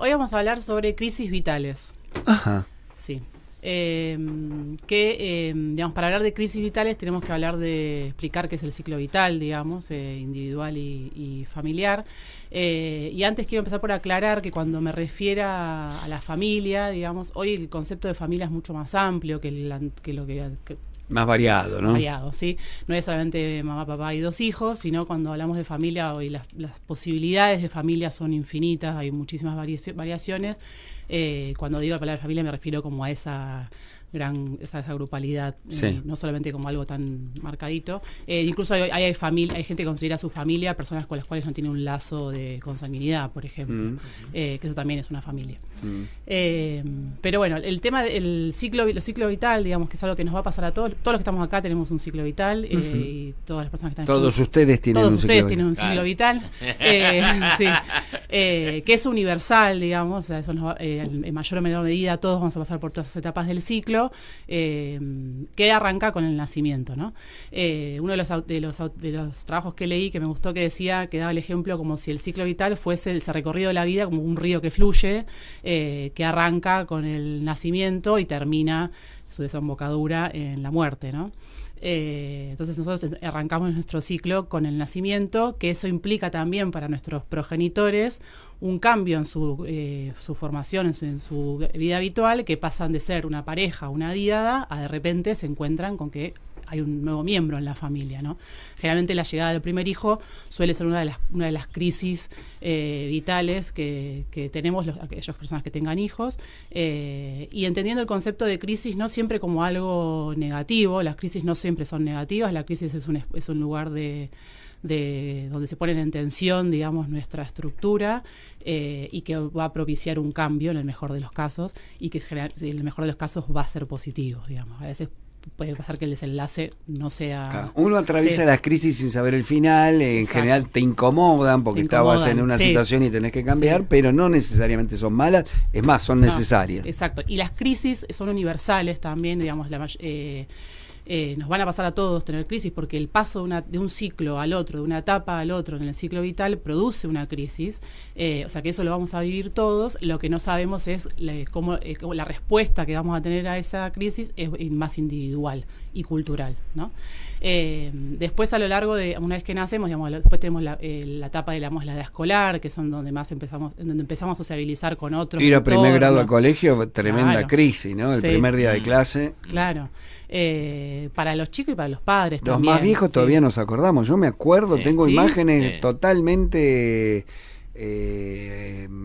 Hoy vamos a hablar sobre crisis vitales. Ajá. Sí. Digamos, para hablar de crisis vitales tenemos que hablar de explicar qué es el ciclo vital, digamos, individual y familiar. Y antes quiero empezar por aclarar que cuando me refiera a la familia, digamos, hoy el concepto de familia es mucho más amplio que lo que Más variado, ¿no? variado, ¿sí? No es solamente mamá, papá y 2 hijos, sino cuando hablamos de familia, hoy las posibilidades de familia son infinitas, hay muchísimas variaciones. Cuando digo la palabra familia me refiero como a esa esa grupalidad, Sí. no solamente como algo tan marcadito. Incluso hay gente que considera su familia personas con las cuales no tiene un lazo de consanguinidad, por ejemplo, que eso también es una familia. Pero bueno, el tema del ciclo vital, digamos, que es algo que nos va a pasar a todos los que estamos acá tenemos un ciclo vital, y todas las personas que están Todos ustedes tienen un ciclo tienen un ciclo vital, sí, que es universal, digamos, o sea, eso en mayor o menor medida todos vamos a pasar por todas las etapas del ciclo, que arranca con el nacimiento, ¿no? Uno de los trabajos que leí que me gustó, que decía, que daba el ejemplo como si el ciclo vital fuese ese recorrido de la vida como un río que fluye, que arranca con el nacimiento y termina su desembocadura en la muerte, ¿no? Entonces nosotros arrancamos nuestro ciclo con el nacimiento, que eso implica también para nuestros progenitores un cambio en su formación, en su vida habitual, que pasan de ser una pareja, una díada, a de repente se encuentran con que hay un nuevo miembro en la familia, ¿no? Generalmente la llegada del primer hijo suele ser una de las crisis vitales que tenemos aquellas personas que tengan hijos, y entendiendo el concepto de crisis no siempre como algo negativo. Las crisis no siempre son negativas. La crisis es un lugar de donde se ponen en tensión, digamos, nuestra estructura, y que va a propiciar un cambio en el mejor de los casos, y que en el mejor de los casos va a ser positivo, digamos. A veces puede pasar que el desenlace no sea... Claro. Uno atraviesa las crisis sin saber el final, en general te incomodan porque estabas en una situación y tenés que cambiar, pero no necesariamente son malas, es más, son necesarias. Exacto, y las crisis son universales también, digamos, nos van a pasar a todos tener crisis, porque el paso de un ciclo al otro, de una etapa al otro en el ciclo vital, produce una crisis, o sea que eso lo vamos a vivir todos. Lo que no sabemos es cómo la respuesta que vamos a tener a esa crisis es más individual y cultural, ¿no? Después, a lo largo de, una vez que nacemos, digamos, después tenemos la etapa de la edad escolar, que son donde empezamos a sociabilizar con otros. Ir a primer grado al colegio, tremenda crisis, ¿no? El primer día de clase. Claro. Para los chicos y para los padres los también. Más viejos todavía nos acordamos. Yo me acuerdo, tengo imágenes totalmente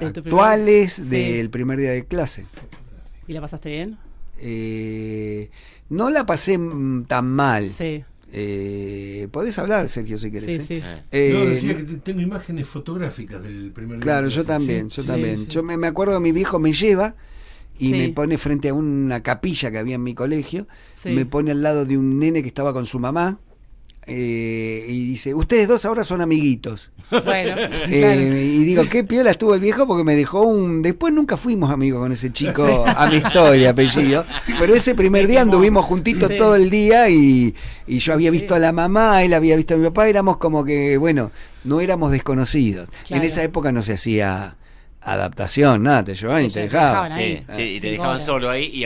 actuales del primer día de clase. ¿Y la pasaste bien? No la pasé tan mal. Sí. Podés hablar, Sergio, si querés. Sí. No, decía que tengo imágenes fotográficas del primer día. Claro, yo también. Sí. Yo me acuerdo que mi viejo me lleva y me pone frente a una capilla que había en mi colegio, me pone al lado de un nene que estaba con su mamá, y dice, ustedes dos ahora son amiguitos. Bueno, y digo, qué piola estuvo el viejo, porque me dejó después nunca fuimos amigos con ese chico, Amistad de apellido, pero ese primer día anduvimos juntitos todo el día, y yo había visto a la mamá, él había visto a mi papá, éramos como que, bueno, no éramos desconocidos. En esa época no se hacía adaptación, nada, te llevaban y te dejaban. Sí, y te dejaban solo ahí y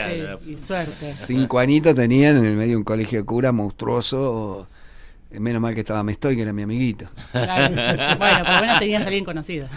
suerte. 5 añitos tenían en el medio de un colegio de cura monstruoso. Menos mal que estaba Mestoy, que era mi amiguito. Claro. Bueno, por lo menos tenías a alguien conocido.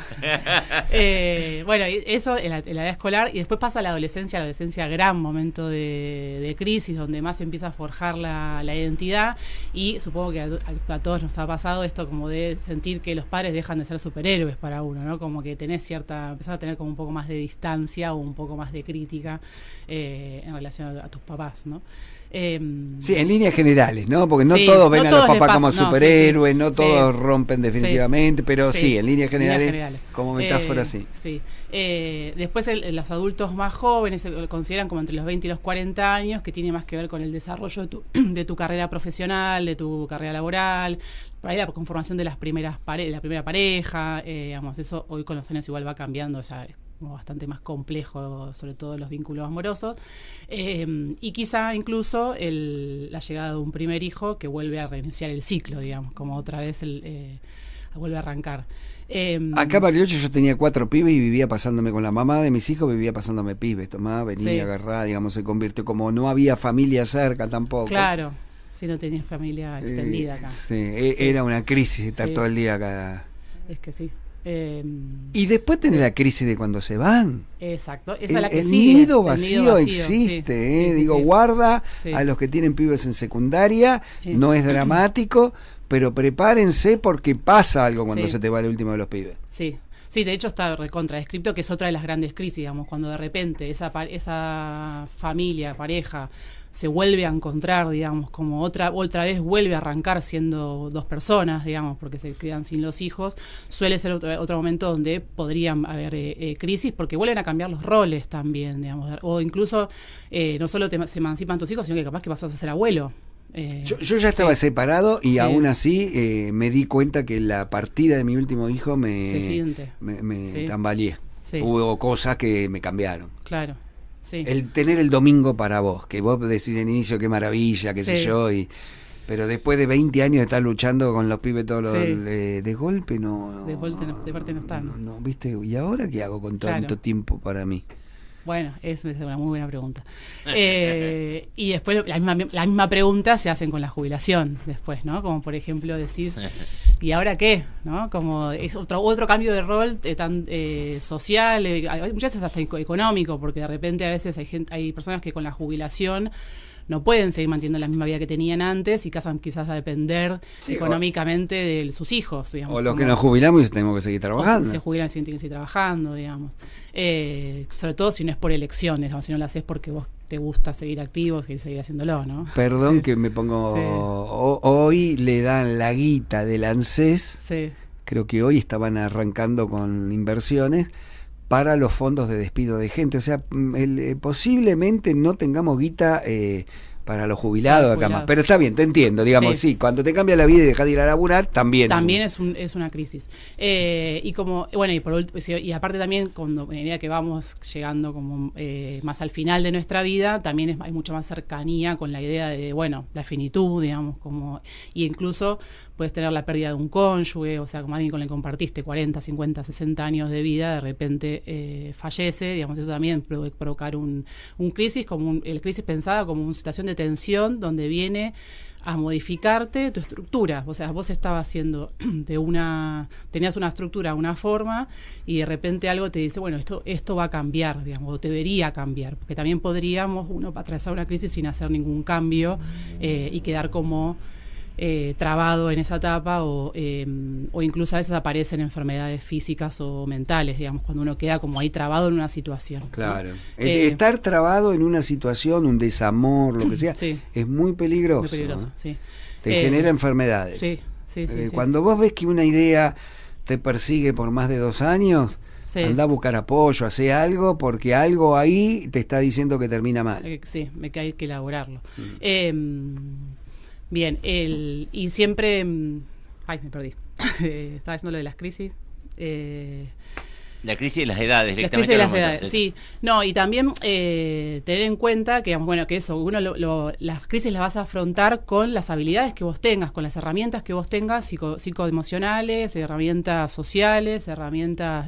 Bueno, eso en la edad escolar, y después pasa la adolescencia, gran momento de crisis, donde más empieza a forjar la identidad, y supongo que a todos nos ha pasado esto, como de sentir que los padres dejan de ser superhéroes para uno, ¿no? Como que empezás a tener como un poco más de distancia o un poco más de crítica en relación a tus papás, ¿no? Sí, en líneas generales, ¿no? Porque no todos ven a los papás como superhéroes, no todos rompen definitivamente, pero en líneas generales, como metáfora, sí. Después los adultos más jóvenes se consideran como entre los 20 y los 40 años, que tiene más que ver con el desarrollo de tu carrera profesional, de tu carrera laboral, por ahí la conformación de la primera pareja, digamos, eso hoy con los años igual va cambiando, ya como bastante más complejo, sobre todo los vínculos amorosos, y quizá incluso la llegada de un primer hijo que vuelve a reiniciar el ciclo, digamos, como otra vez vuelve a arrancar. Acá Bariloche yo tenía 4 pibes y vivía pasándome con la mamá de mis hijos, vivía pasándome pibes, tomaba, venía, agarraba, digamos, se convirtió, como no había familia cerca tampoco. Claro, si no tenías familia extendida acá. Era una crisis estar todo el día acá. Es que sí. Y después tenés la crisis de cuando se van. Exacto, esa es la que el sigue. Nido vacío existe, digo, guarda a los que tienen pibes en secundaria, no es dramático, pero prepárense porque pasa algo cuando se te va el último de los pibes. Sí, de hecho está recontra descripto, que es otra de las grandes crisis, digamos, cuando de repente esa familia, pareja, se vuelve a encontrar, digamos, como otra vez vuelve a arrancar siendo 2 personas, digamos, porque se quedan sin los hijos, suele ser otro momento donde podrían haber crisis, porque vuelven a cambiar los roles también, digamos, o incluso no solo se emancipan tus hijos, sino que capaz que pasas a ser abuelo. Yo ya estaba separado y aún así me di cuenta que la partida de mi último hijo me tambaleé. Hubo cosas que me cambiaron. Claro. Sí. El tener el domingo para vos, que vos decís de inicio qué maravilla, qué sé yo, pero después de 20 años de estar luchando con los pibes todos de golpe no... De parte no están. No, ¿viste? ¿Y ahora qué hago con tanto tiempo para mí? Bueno, es una muy buena pregunta. Y después la misma pregunta se hacen con la jubilación después, ¿no? Como por ejemplo decís, ¿y ahora qué? ¿No? Como es otro cambio de rol tan social, muchas veces hasta económico, porque de repente a veces hay personas que con la jubilación no pueden seguir manteniendo la misma vida que tenían antes y casan quizás a depender económicamente de sus hijos, digamos. O los que nos jubilamos y tenemos que seguir trabajando. Se jubilan y tienen que seguir trabajando, digamos. Sobre todo si no es por elecciones, digamos, si no lo haces porque vos te gusta seguir activo, seguir haciéndolo, ¿no? Perdón que me pongo... Hoy le dan la guita del ANSES. Creo que hoy estaban arrancando con inversiones para los fondos de despido de gente. O sea, posiblemente no tengamos guita para los jubilados acá más. Pero está bien, te entiendo, digamos, cuando te cambia la vida y dejas de ir a laburar, también es una crisis. Y como, bueno, y aparte también, cuando a medida que vamos llegando como más al final de nuestra vida, también hay mucha más cercanía con la idea de, bueno, la finitud, digamos, como, y incluso puedes tener la pérdida de un cónyuge, o sea, como alguien con el que compartiste 40, 50, 60 años de vida, de repente fallece, digamos, eso también puede provocar un crisis, el crisis pensada como una situación de tensión donde viene a modificarte tu estructura. O sea, vos estabas haciendo tenías una estructura, una forma, y de repente algo te dice, bueno, esto va a cambiar, digamos, o debería cambiar, porque también podríamos atravesar una crisis sin hacer ningún cambio y quedar como trabado en esa etapa o incluso a veces aparecen enfermedades físicas o mentales, digamos, cuando uno queda como ahí trabado en una situación. Claro. ¿No? Estar trabado en una situación, un desamor, lo que sea, es muy peligroso. Muy peligroso, ¿no? Te genera enfermedades. Sí. Cuando vos ves que una idea te persigue por más de 2 años, andá a buscar apoyo, hacé algo, porque algo ahí te está diciendo que termina mal. Sí, que hay que elaborarlo. Bien, y siempre... Ay, me perdí. Estaba diciendo lo de las crisis. La crisis de las edades, directamente. La crisis de las edades, sí. No, y también tener en cuenta que, digamos, bueno, que eso, las crisis las vas a afrontar con las habilidades que vos tengas, con las herramientas que vos tengas, psicoemocionales, herramientas sociales, herramientas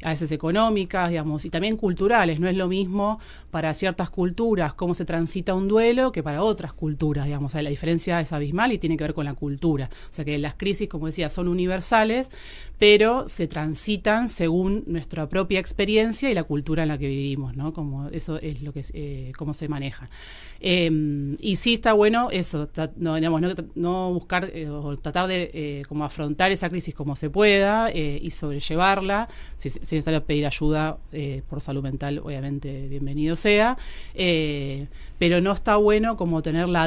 a veces económicas, digamos, y también culturales. No es lo mismo para ciertas culturas cómo se transita un duelo que para otras culturas, digamos. O sea, la diferencia es abismal y tiene que ver con la cultura. O sea que las crisis, como decía, son universales, pero se transitan según nuestra propia experiencia y la cultura en la que vivimos, ¿no? Como eso es lo que cómo se maneja. Y sí está bueno eso, no buscar o tratar de como afrontar esa crisis como se pueda y sobrellevarla. Si es necesario pedir ayuda por salud mental, obviamente bienvenido sea. Pero no está bueno como tener una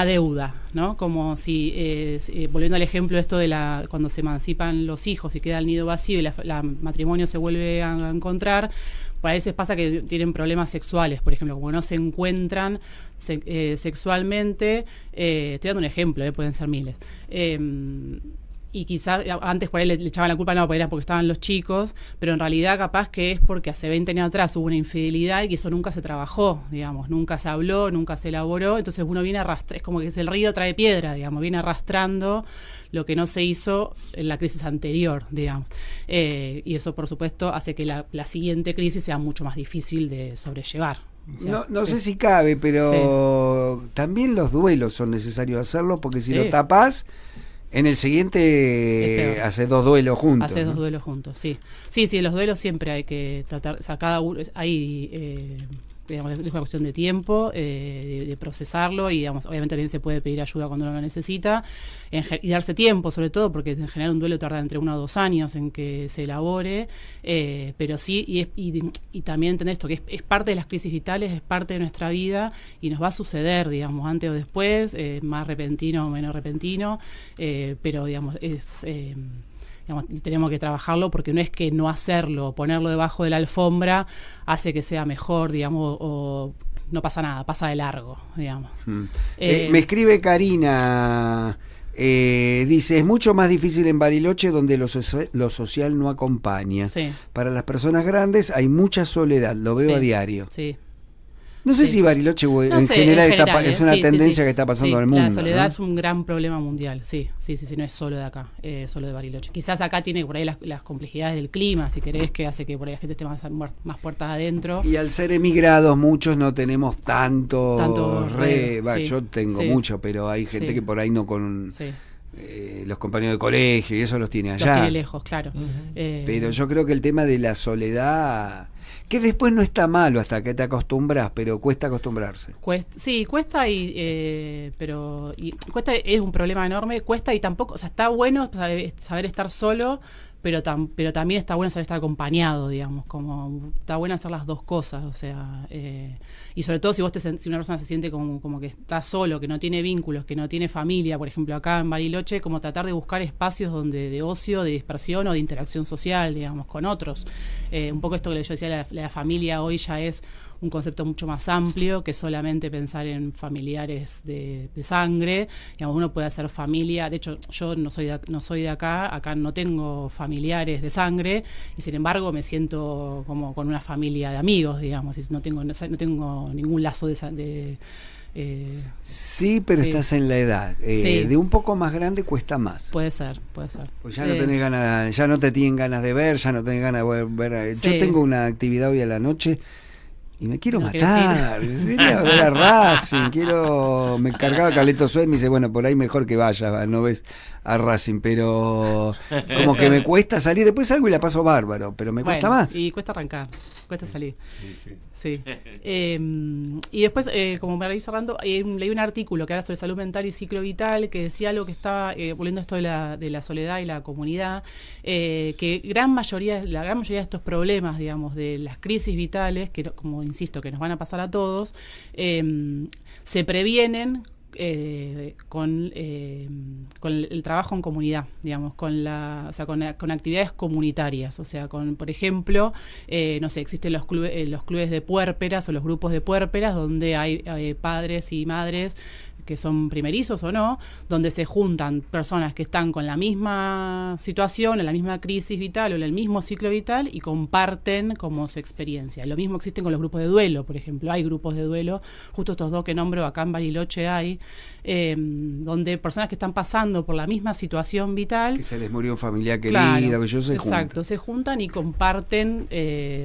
deuda, ¿no? Como si, volviendo al ejemplo esto de cuando se emancipan los hijos y queda el nido vacío y el matrimonio se vuelve a encontrar, a veces pasa que tienen problemas sexuales, por ejemplo, como no se encuentran sexualmente, estoy dando un ejemplo, pueden ser miles. y quizás antes por ahí le echaban la culpa, no, porque era porque estaban los chicos, pero en realidad capaz que es porque hace 20 años atrás hubo una infidelidad y que eso nunca se trabajó, digamos, nunca se habló, nunca se elaboró, entonces uno viene arrastrando, es como que el río trae piedra, digamos, viene arrastrando lo que no se hizo en la crisis anterior, digamos. Y eso, por supuesto, hace que la siguiente crisis sea mucho más difícil de sobrellevar. O sea, no sé si cabe, pero también los duelos son necesarios hacerlos, porque si lo tapás, en el siguiente haces 2 duelos juntos. Haces 2 duelos juntos, sí. Sí, los duelos siempre hay que tratar, o sea, cada uno, hay, digamos, es una cuestión de tiempo, de procesarlo, y digamos, obviamente también se puede pedir ayuda cuando uno lo necesita, y darse tiempo sobre todo, porque en general un duelo tarda entre 1 o 2 años en que se elabore, pero sí, y también entender esto, que es parte de las crisis vitales, es parte de nuestra vida, y nos va a suceder, digamos, antes o después, más repentino o menos repentino, pero digamos, digamos, tenemos que trabajarlo, porque no es que no hacerlo, ponerlo debajo de la alfombra hace que sea mejor, digamos, o no pasa nada, pasa de largo, digamos. Me escribe Karina, dice, es mucho más difícil en Bariloche, donde lo social no acompaña. Sí. Para las personas grandes hay mucha soledad, lo veo a diario. Sí. No sé si Bariloche en general es una tendencia que está pasando al mundo. La soledad, ¿no?, es un gran problema mundial, sí, no es solo de acá, solo de Bariloche. Quizás acá tiene por ahí las complejidades del clima, si querés, que hace que por ahí la gente esté más puertas adentro. Y al ser emigrados, muchos no tenemos tanto yo tengo mucho, pero hay gente que por ahí no con... los compañeros de colegio y eso los tiene allá. Los tiene lejos, claro. Pero yo creo que el tema de la soledad, que después no está malo hasta que te acostumbras, pero cuesta acostumbrarse. Cuesta, pero cuesta, es un problema enorme, cuesta, y tampoco, o sea, está bueno saber estar solo, pero también está bueno saber estar acompañado, digamos, como está bueno hacer las dos cosas, o sea, y sobre todo si una persona se siente como que está solo, que no tiene vínculos, que no tiene familia, por ejemplo, acá en Bariloche, como tratar de buscar espacios de ocio, de dispersión o de interacción social, digamos, con otros. Un poco esto que yo decía, la familia hoy ya es un concepto mucho más amplio que solamente pensar en familiares de sangre. Digamos, uno puede hacer familia, de hecho yo no soy de acá no tengo familiares de sangre, y sin embargo me siento como con una familia de amigos, digamos, y no tengo ningún lazo sí, pero estás en la edad. De un poco más grande cuesta más. Puede ser. Pues ya no tenés ganas, ya no te tienen ganas de ver, ya no tenés ganas de ver. Yo tengo una actividad hoy a la noche y me quiero matar. Quería ver a Racing, me cargaba Carleto Suez, me dice, bueno, por ahí mejor que vaya, no ves a Racing, pero como que me cuesta salir, después salgo y la paso bárbaro, pero me cuesta más. Y cuesta arrancar, cuesta salir. Sí. Y después, como me voy cerrando, leí un artículo que era sobre salud mental y ciclo vital, que decía algo que estaba volviendo a esto de la soledad y la comunidad, que la gran mayoría de estos problemas, digamos, de las crisis vitales, que como insisto, que nos van a pasar a todos, se previenen con el trabajo en comunidad, digamos, con actividades comunitarias, o sea, por ejemplo, no sé, existen los clubes de puérperas o los grupos de puérperas, donde hay padres y madres que son primerizos o no, donde se juntan personas que están con la misma situación, en la misma crisis vital o en el mismo ciclo vital, y comparten como su experiencia. Lo mismo existen con los grupos de duelo, por ejemplo, hay grupos de duelo, justo estos dos que nombro acá en Bariloche hay, donde personas que están pasando por la misma situación vital, que se les murió un familiar querido, se juntan y comparten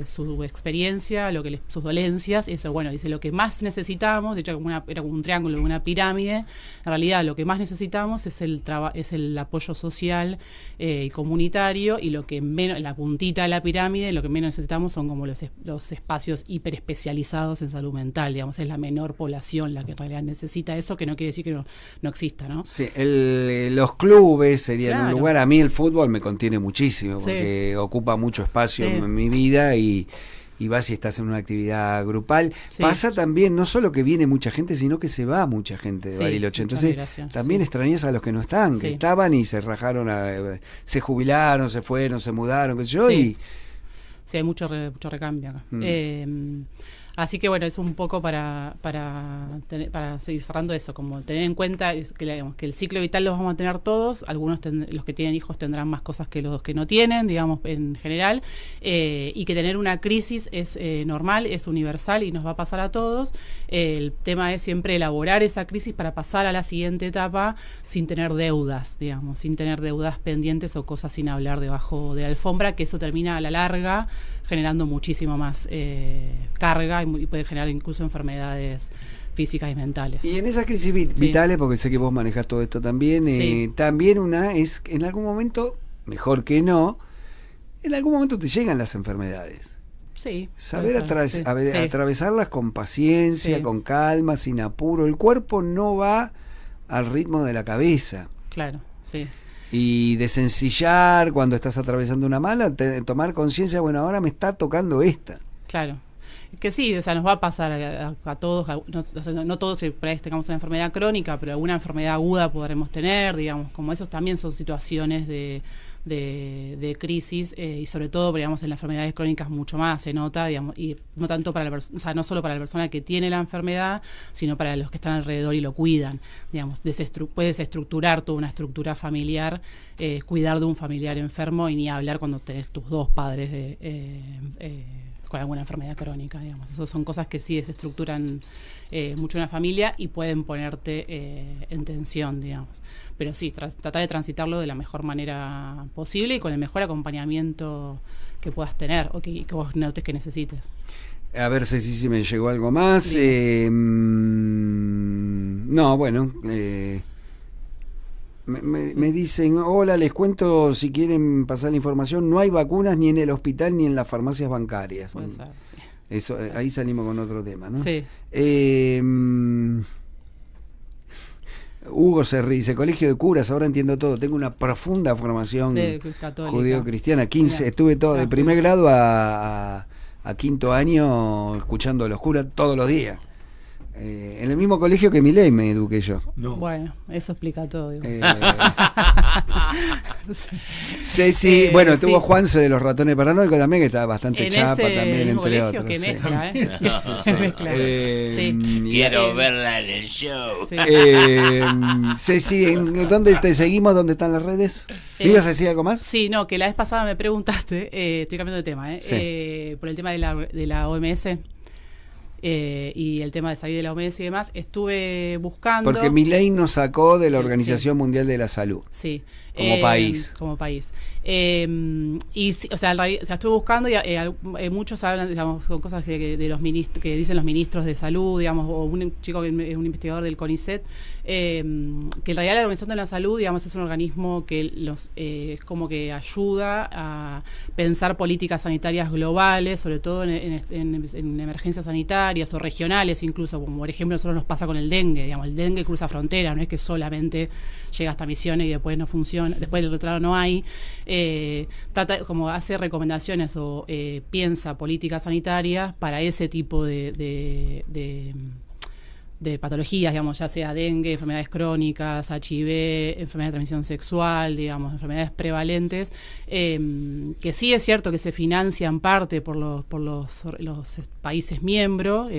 su experiencia, sus dolencias, eso, bueno, dice, lo que más necesitamos, de hecho era como un triángulo, una pirámide. En realidad lo que más necesitamos es el apoyo social y comunitario, y lo que menos, la puntita de la pirámide, lo que menos necesitamos son como los espacios hiperespecializados en salud mental, digamos, es la menor población la que en realidad necesita eso, que no quiere decir que no exista, ¿no? Sí, los clubes serían un lugar. A mí el fútbol me contiene muchísimo, porque ocupa mucho espacio en mi vida, y vas y estás en una actividad grupal. Pasa también, no solo que viene mucha gente, sino que se va mucha gente de Bariloche. Entonces también extrañas a los que no están, que estaban y se rajaron, se jubilaron, se fueron, se mudaron, qué sé yo, y sí, hay mucho recambio acá. Así que bueno, es un poco para seguir cerrando eso, como tener en cuenta digamos, que el ciclo vital lo vamos a tener todos, algunos los que tienen hijos tendrán más cosas que los que no tienen, digamos, en general, y que tener una crisis es normal, es universal y nos va a pasar a todos. El tema es siempre elaborar esa crisis para pasar a la siguiente etapa sin tener deudas, digamos, sin tener deudas pendientes o cosas sin hablar debajo de la alfombra, que eso termina a la larga generando muchísimo más carga y puede generar incluso enfermedades físicas y mentales. Y en esas crisis vitales, porque sé que vos manejás todo esto también, también una es, en algún momento, mejor que no, en algún momento te llegan las enfermedades. Sí. Saber atravesarlas con paciencia, con calma, sin apuro. El cuerpo no va al ritmo de la cabeza. Claro, sí. Y desencillar cuando estás atravesando una mala, tomar conciencia, bueno, ahora me está tocando esta. Claro. Que sí, o sea, nos va a pasar a todos, no todos por ahí tengamos una enfermedad crónica, pero alguna enfermedad aguda podremos tener, digamos, como esos también son situaciones de crisis, y sobre todo, digamos, en las enfermedades crónicas mucho más se nota, digamos, y no tanto para o sea, no solo para la persona que tiene la enfermedad, sino para los que están alrededor y lo cuidan, digamos, puede desestructurar toda una estructura familiar, cuidar de un familiar enfermo, y ni hablar cuando tenés tus dos padres con alguna enfermedad crónica, digamos. Esas son cosas que sí desestructuran mucho una familia y pueden ponerte en tensión, digamos. Pero sí, tratar de transitarlo de la mejor manera posible y con el mejor acompañamiento que puedas tener o que vos notes que necesites. A ver si me llegó algo más. No, bueno, me dicen, hola, les cuento si quieren pasar la información, no hay vacunas ni en el hospital ni en las farmacias bancarias. Puede ser, sí. Eso, ahí salimos con otro tema, ¿no? Sí. Hugo Serri dice, colegio de curas, ahora entiendo todo, tengo una profunda formación judío-cristiana, 15, estuve todo de primer grado a quinto año escuchando a los curas todos los días. En el mismo colegio que Milei me eduqué yo. No. Bueno, eso explica todo. Sí, bueno, estuvo Juanse de los ratones paranoicos también, que estaba bastante chapa también, entre otros. Que mezcla, mezcla. Quiero verla en el show. Ceci, ¿dónde te seguimos? ¿Dónde están las redes? ¿Ibas a decir algo más? Sí, no, que la vez pasada me preguntaste, estoy cambiando de tema, por el tema de la OMS. Y el tema de salir de la OMS y demás, estuve buscando... Porque Milei nos sacó de la Organización Mundial de la Salud. Sí. Como país. Como país. Y o sea, estuve buscando y muchos hablan, digamos, con cosas de los ministros, que dicen los ministros de salud, digamos, o un chico que es un investigador del CONICET, que en realidad la Organización de la Salud, digamos, es un organismo que es como que ayuda a pensar políticas sanitarias globales, sobre todo en emergencias sanitarias o regionales, incluso, como por ejemplo nosotros nos pasa con el dengue, digamos, el dengue cruza frontera, no es que solamente llega hasta Misiones y después no funciona, después del otro lado no hay. Trata, como hace recomendaciones o piensa políticas sanitarias para ese tipo de patologías, digamos, ya sea dengue, enfermedades crónicas, HIV, enfermedades de transmisión sexual, digamos, enfermedades prevalentes, que sí es cierto que se financian parte por los países miembros,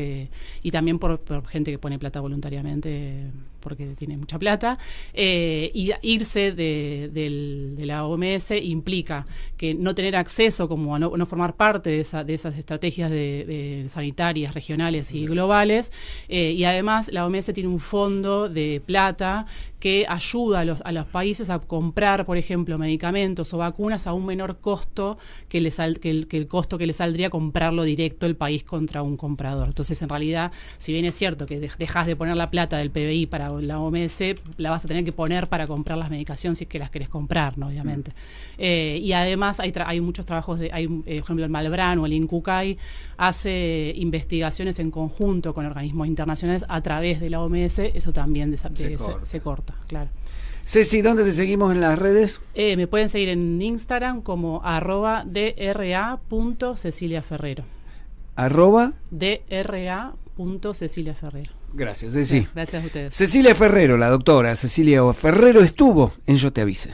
y también por gente que pone plata voluntariamente porque tiene mucha plata, y irse de la OMS implica que no tener acceso, como a no formar parte de esas estrategias de sanitarias, regionales y globales, y además la OMS tiene un fondo de plata que ayuda a los países a comprar, por ejemplo, medicamentos o vacunas a un menor costo que el costo que le saldría comprarlo directo el país contra un comprador. Entonces, en realidad, si bien es cierto que dejas de poner la plata del PBI para la OMS, la vas a tener que poner para comprar las medicaciones si es que las querés comprar, ¿no? Obviamente. Y además hay muchos trabajos, por ejemplo, el Malbrán o el INCUCAI hace investigaciones en conjunto con organismos internacionales a través de la OMS, eso también se corta. Claro. Ceci, ¿dónde te seguimos en las redes? Me pueden seguir en Instagram como @dra.ceciliaferrero. @dra.ceciliaferrero. Gracias, Ceci. Gracias a ustedes. Cecilia Ferrero, la doctora Cecilia Ferrero estuvo en Yo Te Avise.